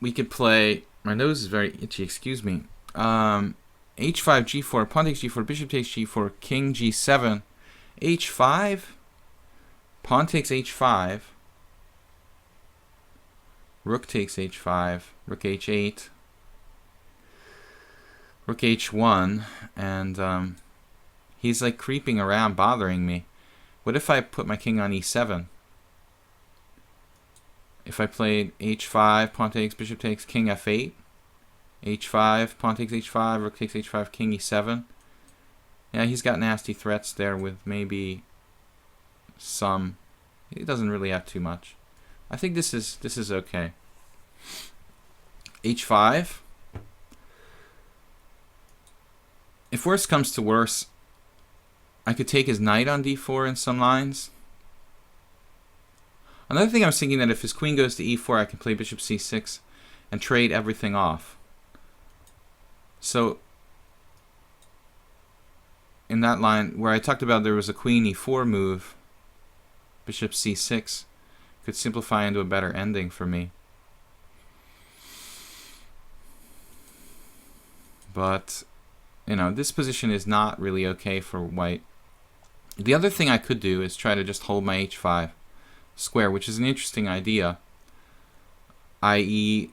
we could play. My nose is very itchy. Excuse me. H5, G4, pawn takes G4, bishop takes G4, king G7, H5, pawn takes H5, rook takes H5, rook H8, rook H1, and he's like creeping around, bothering me. What if I put my king on E7? If I played H5, pawn takes, bishop takes, king F8, H5, pawn takes H5, rook takes H5, king E7. Yeah, he's got nasty threats there with maybe some. He doesn't really have too much. I think this is okay. H5. If worse comes to worse, I could take his knight on D4 in some lines. Another thing I was thinking that if his queen goes to E4, I can play bishop C6 and trade everything off. So in that line where I talked about there was a queen E4 move, bishop C6 could simplify into a better ending for me. But, you know, this position is not really okay for white. The other thing I could do is try to just hold my H5 square, which is an interesting idea, i.e.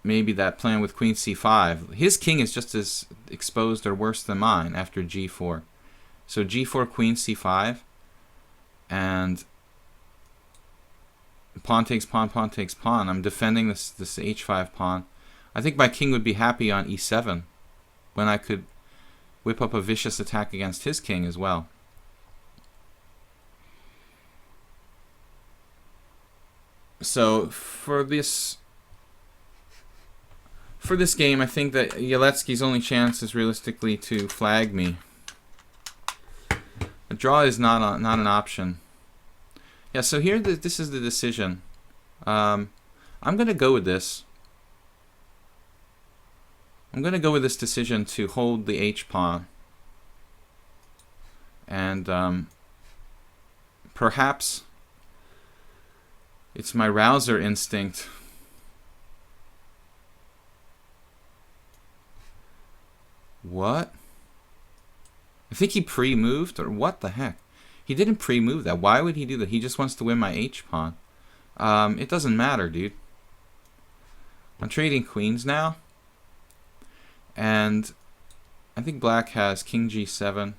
maybe that plan with queen c5. His king is just as exposed or worse than mine after g4. So g4, queen c5, and pawn takes pawn, pawn takes pawn. I'm defending this h5 pawn. I think my king would be happy on e7 when I could whip up a vicious attack against his king as well. So for this game, I think that Yeletsky's only chance is realistically to flag me. A draw is not an option. Yeah, so here this is the decision. I'm going to go with this. I'm going to go with this decision to hold the h-pawn. And perhaps it's my rouser instinct. What? I think he pre-moved, or what the heck? He didn't pre-move that. Why would he do that? He just wants to win my h-pawn. It doesn't matter, dude. I'm trading queens now. And I think black has king g7,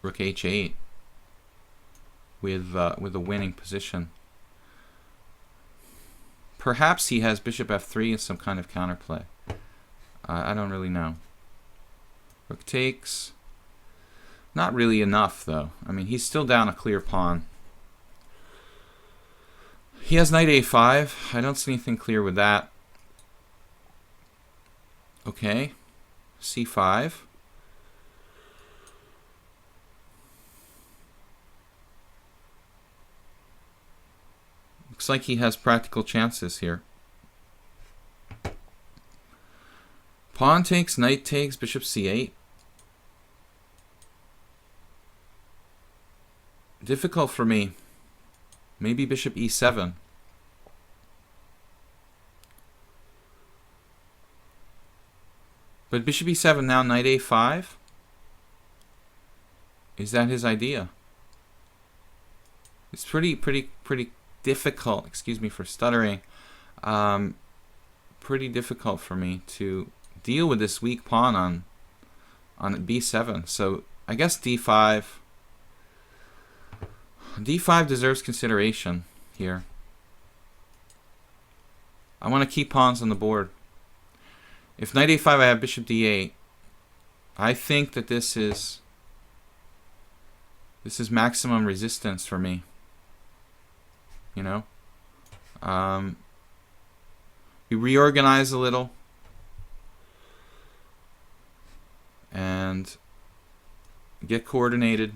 rook h8 with a winning position. Perhaps he has bishop f3 and some kind of counterplay. I don't really know. Rook takes. Not really enough, though. I mean, he's still down a clear pawn. He has knight a5. I don't see anything clear with that. Okay. c5. Looks like he has practical chances here. Pawn takes, knight takes, bishop c8. Difficult for me. Maybe bishop e7. But bishop e7 now, knight a5. Is that his idea? It's pretty difficult. Excuse me for stuttering. Pretty difficult for me to deal with this weak pawn on b7. So I guess d5. d5 deserves consideration here. I want to keep pawns on the board. If knight a5, I have bishop d8. I think that this is maximum resistance for me. You know, we reorganize a little and get coordinated.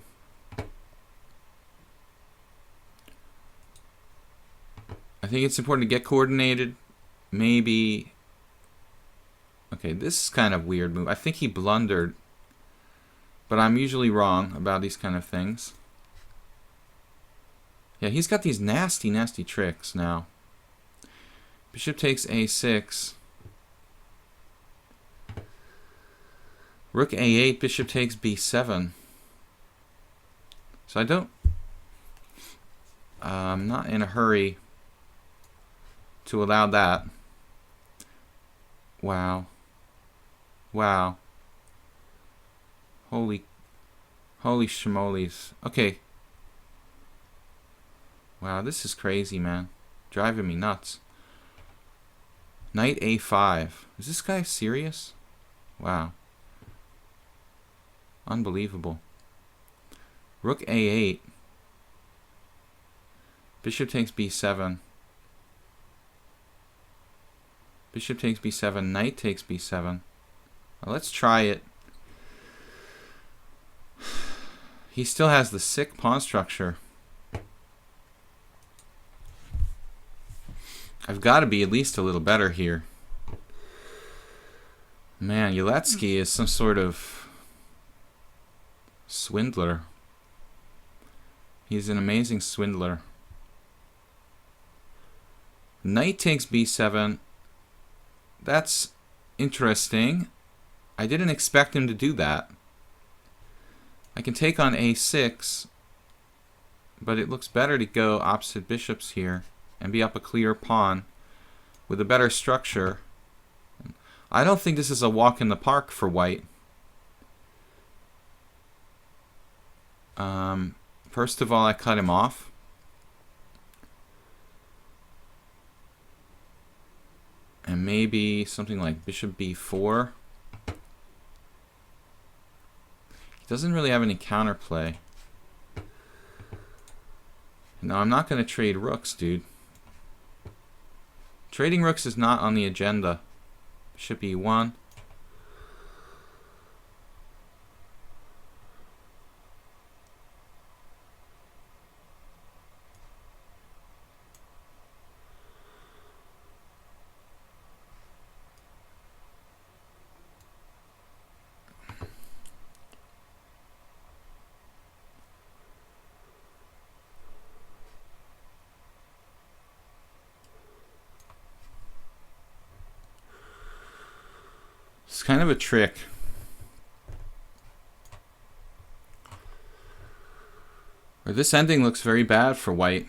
I think it's important to get coordinated. Maybe. Okay, this is kind of weird move. I think he blundered, but I'm usually wrong about these kind of things. Yeah, he's got these nasty tricks now. Bishop takes a6. Rook a8, bishop takes b7. So I don't... I'm not in a hurry to allow that. Wow. Wow. Holy schmoles. Okay. Wow, this is crazy, man. Driving me nuts. Knight a5. Is this guy serious? Wow. Unbelievable. Rook a8. Bishop takes b7. Bishop takes b7. Knight takes b7. Well, let's try it. He still has the sick pawn structure. I've got to be at least a little better here. Man, Yeletsky is some sort of swindler. He's an amazing swindler. Knight takes b7. That's interesting. I didn't expect him to do that. I can take on a6, but it looks better to go opposite bishops here and be up a clear pawn with a better structure. I don't think this is a walk in the park for white. First of all, I cut him off. And maybe something like bishop b4. He doesn't really have any counterplay. No, I'm not going to trade rooks, dude. Trading rooks is not on the agenda. Bishop e1. It's kind of a trick. Or this ending looks very bad for white.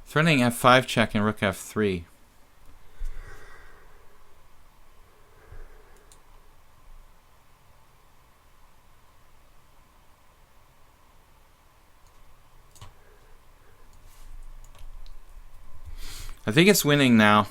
Threatening f5 check and rook f3. I think it's winning now.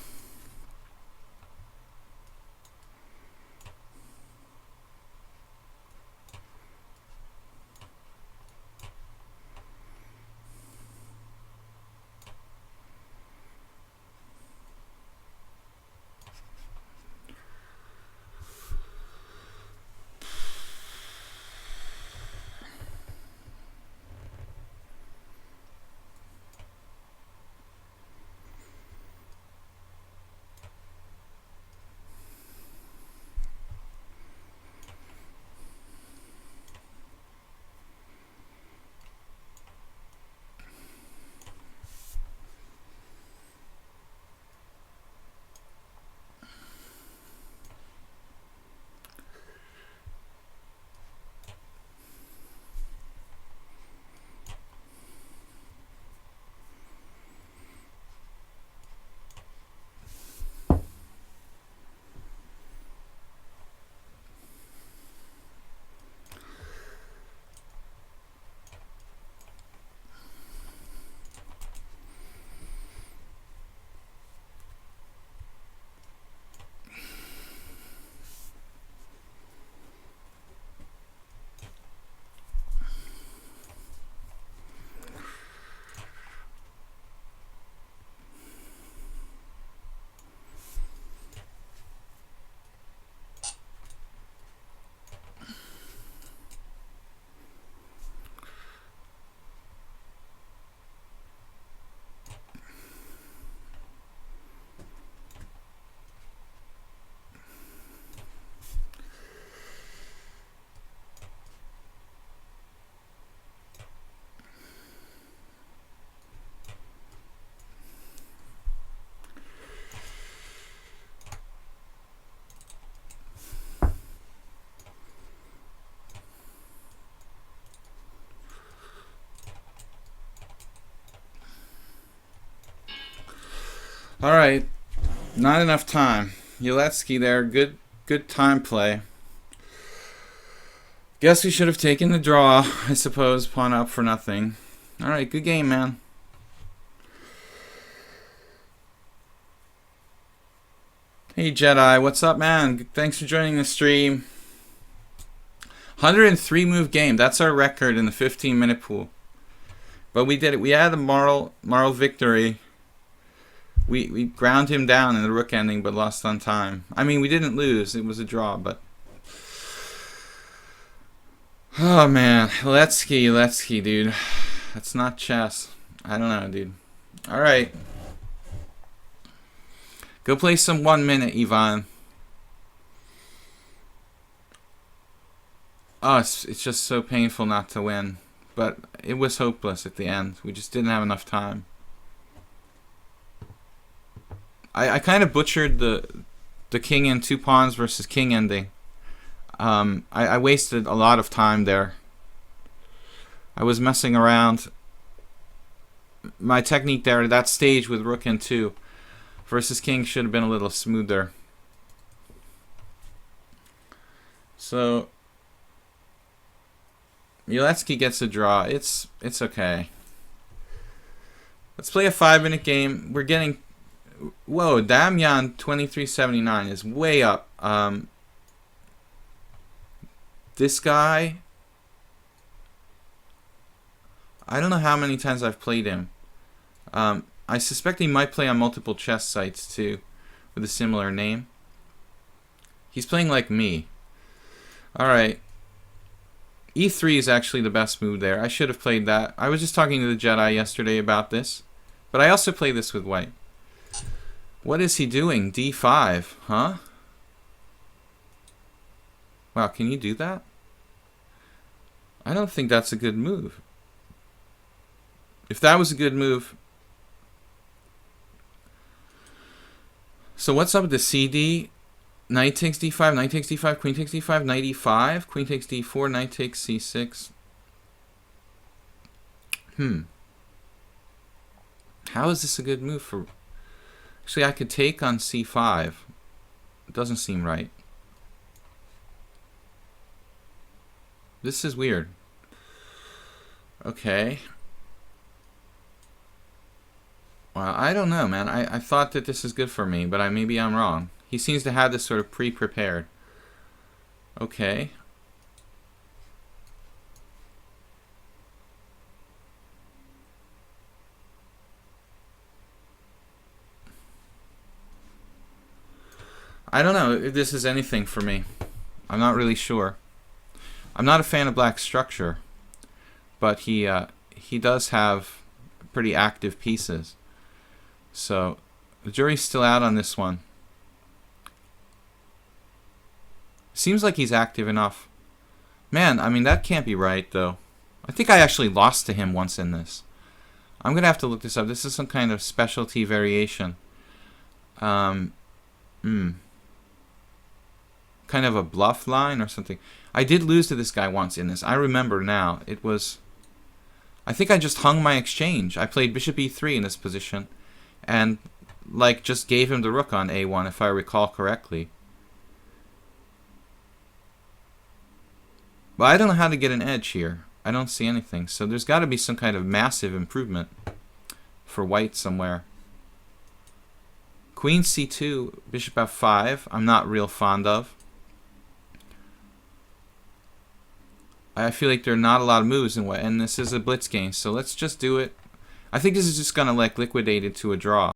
Alright. Not enough time. Yeletsky there. Good time play. Guess we should have taken the draw, I suppose. Pawn up for nothing. Alright, good game, man. Hey Jedi, what's up, man? Thanks for joining the stream. 103 move game. That's our record in the 15-minute pool. But we did it. We had a moral victory. We ground him down in the rook ending, but lost on time. I mean, we didn't lose. It was a draw, but... Oh, man. Letsky, dude. That's not chess. I don't know, dude. Alright. Go play some 1 minute, Ivan. Oh, it's just so painful not to win. But it was hopeless at the end. We just didn't have enough time. I kind of butchered the king and 2 pawns versus king ending. I wasted a lot of time there. I was messing around. My technique there at that stage with rook and 2 versus king should have been a little smoother. So Yeletsky gets a draw. It's okay. Let's play a 5-minute game. We're getting... Whoa, Damian 2379 is way up. This guy... I don't know how many times I've played him. I suspect he might play on multiple chess sites too, with a similar name. He's playing like me. Alright. E3 is actually the best move there. I should have played that. I was just talking to the Jedi yesterday about this. But I also play this with white. What is he doing? D5, huh? Wow, can you do that? I don't think that's a good move. If that was a good move... So what's up with the CD? Knight takes d5, knight takes d5, queen takes d5, knight e5, queen takes d4, knight takes c6. How is this a good move for... Actually, I could take on c5. It doesn't seem right. This is weird. Okay. Well, I don't know, man. I thought that this is good for me, but maybe I'm wrong. He seems to have this sort of pre-prepared. Okay. I don't know if this is anything for me. I'm not really sure. I'm not a fan of black structure, but he does have pretty active pieces. So the jury's still out on this one. Seems like he's active enough. Man, I mean, that can't be right, though. I think I actually lost to him once in this. I'm going to have to look this up. This is some kind of specialty variation. Kind of a bluff line or something. I did lose to this guy once in this. I remember now. It was... I think I just hung my exchange. I played bishop e3 in this position. And, like, just gave him the rook on a1, if I recall correctly. But I don't know how to get an edge here. I don't see anything. So there's got to be some kind of massive improvement for white somewhere. Queen c2, bishop f5, I'm not real fond of. I feel like there are not a lot of moves in white, and this is a blitz game, so let's just do it. I think this is just going to like liquidate it to a draw.